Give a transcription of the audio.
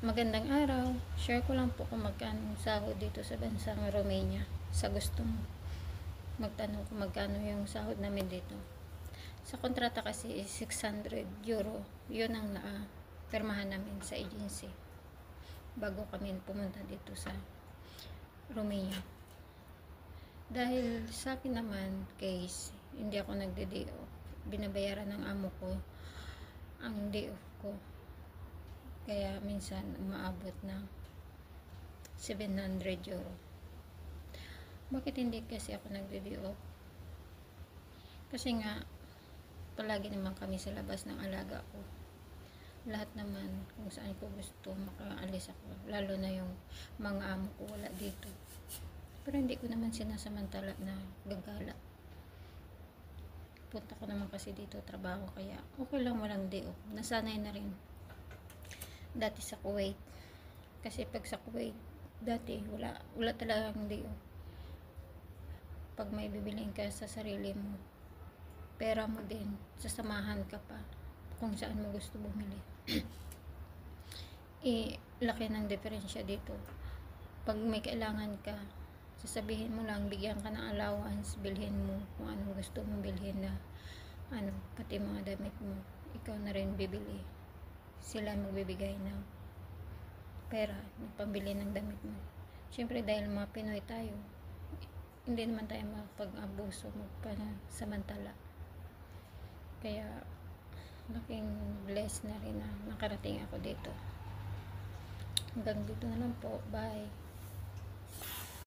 Magandang araw. Share ko lang po kung magkano yung sahod dito sa bansang Romania. Sa gustong magtanong kung magkano yung sahod namin dito. Sa kontrata kasi is 600 euro. Yun ang napermahan namin sa agency bago kami pumunta dito sa Romania. Dahil sa akin naman case, hindi ako nagde-day off. Binabayaran ng amo ko ang day off ko. Kaya minsan umaabot ng 700 euro. Bakit hindi kasi ako nagde-day off? Kasi nga palagi naman kami sa labas ng alaga ko. Lahat naman kung saan ko gusto makaalis ako. Lalo na yung mga amo ko wala dito. Pero hindi ko naman sinasamantala na gagala. Punta ko naman kasi dito trabaho, kaya okay lang walang day off. Nasanay na rin dati sa Kuwait, kasi pag sa Kuwait dati wala talagang day off. Pag may bibiliin ka sa sarili mo, pera mo din, sasamahan ka pa kung saan mo gusto bumili. Laki ng diferensya dito. Pag may kailangan ka, sasabihin mo lang, bigyan ka ng allowance, bilhin mo kung anong gusto mong bilhin na pati mga damit mo, ikaw na rin bibili. Sila magbibigay ng pera na pambili ng damit mo. Siyempre dahil mga Pinoy tayo, hindi naman tayo mapag-abuso, magpansamantala. Kaya laking bless na rin na nakarating ako dito. Hanggang dito na lang po. Bye.